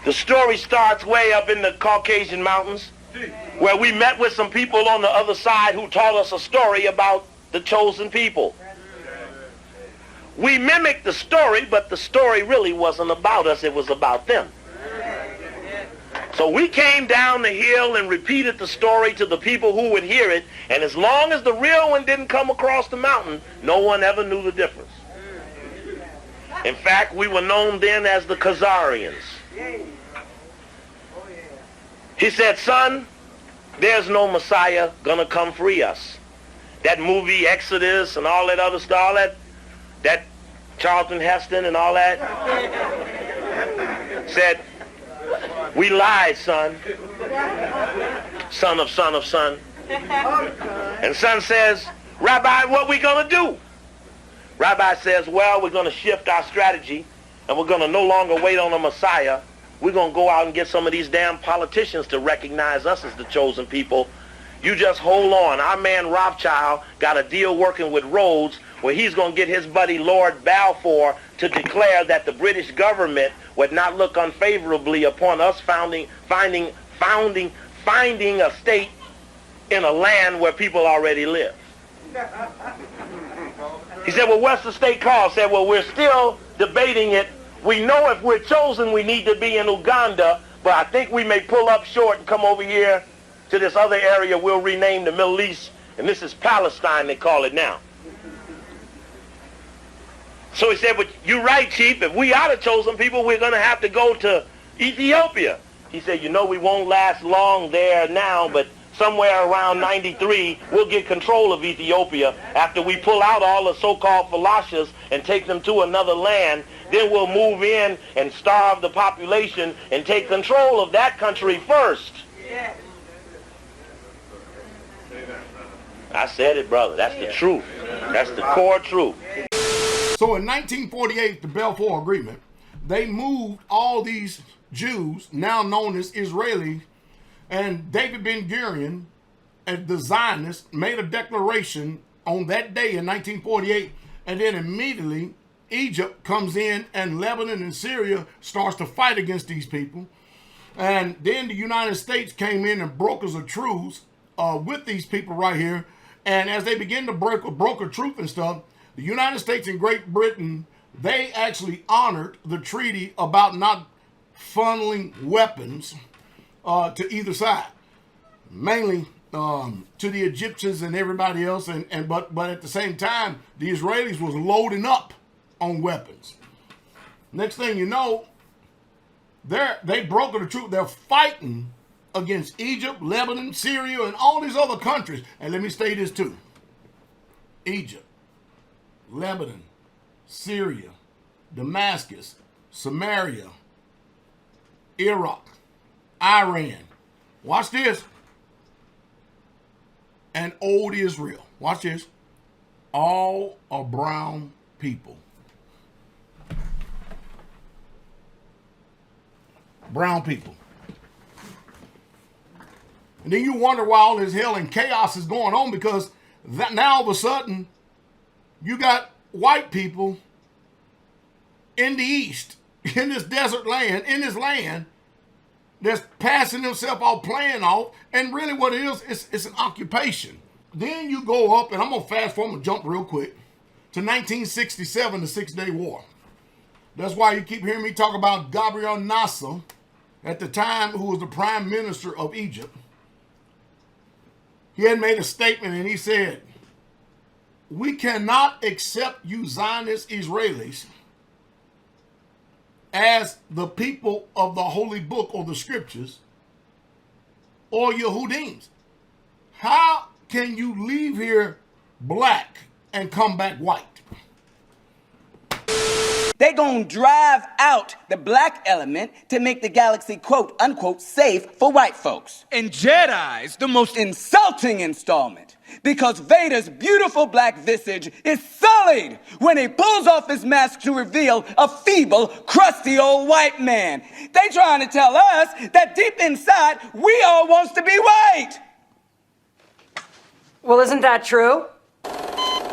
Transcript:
The story starts way up in the Caucasian mountains, where we met with some people on the other side who taught us a story about the chosen people. We mimicked the story, but the story really wasn't about us, it was about them. So we came down the hill and repeated the story to the people who would hear it, and as long as the real one didn't come across the mountain, no one ever knew the difference. In fact, we were known then as the Khazarians. He said, son, there's no Messiah gonna come free us. That movie Exodus and all that other stuff, all that Charlton Heston and all that, said, we lied, son. Son of son of son. And son says, Rabbi, what we gonna do? Rabbi says, well, we're gonna shift our strategy and we're gonna no longer wait on a Messiah. We're gonna go out and get some of these damn politicians to recognize us as the chosen people. You just hold on. Our man Rothschild got a deal working with Rhodes where he's going to get his buddy Lord Balfour to declare that the British government would not look unfavorably upon us finding a state in a land where people already live. He said, well, what's the state called? I said, well, we're still debating it. We know if we're chosen, we need to be in Uganda, but I think we may pull up short and come over here to this other area we'll rename the Middle East, and this is Palestine, they call it now. So he said, but you're right, Chief, if we are the chosen people, we're going to have to go to Ethiopia. He said, you know, we won't last long there now, but somewhere around 93, we'll get control of Ethiopia after we pull out all the so-called Falashas and take them to another land. Then we'll move in and starve the population and take control of that country first. Yeah. I said it, brother. That's the truth. That's the core truth. So in 1948, the Balfour Agreement, they moved all these Jews, now known as Israelis, and David Ben-Gurion, as the Zionist, made a declaration on that day in 1948, and then immediately Egypt comes in and Lebanon and Syria starts to fight against these people. And then the United States came in and brokers a truce with these people right here. And as they begin to broker truth and stuff, the United States and Great Britain, they actually honored the treaty about not funneling weapons to either side, mainly to the Egyptians and everybody else. But at the same time, the Israelis was loading up on weapons. Next thing you know, they brokered the truth. They're fighting against Egypt, Lebanon, Syria, and all these other countries. And let me say this too. Egypt, Lebanon, Syria, Damascus, Samaria, Iraq, Iran. Watch this. And old Israel. Watch this. All are brown people. Brown people. And then you wonder why all this hell and chaos is going on, because that now all of a sudden you got white people in the East, in this desert land, in this land, that's passing themselves off, playing off, and really what it is, it's an occupation. Then you go up, and I'm going to fast forward and jump real quick, to 1967, the Six-Day War. That's why you keep hearing me talk about Gabriel Nasser, at the time, who was the prime minister of Egypt. He had made a statement and he said, we cannot accept you Zionist Israelis as the people of the Holy Book or the Scriptures or Yehudims. How can you leave here black and come back white? They gonna drive out the black element to make the galaxy quote unquote safe for white folks. And Jedi's the most insulting installment, because Vader's beautiful black visage is sullied when he pulls off his mask to reveal a feeble, crusty old white man. They trying to tell us that deep inside we all wants to be white. Well, isn't that true?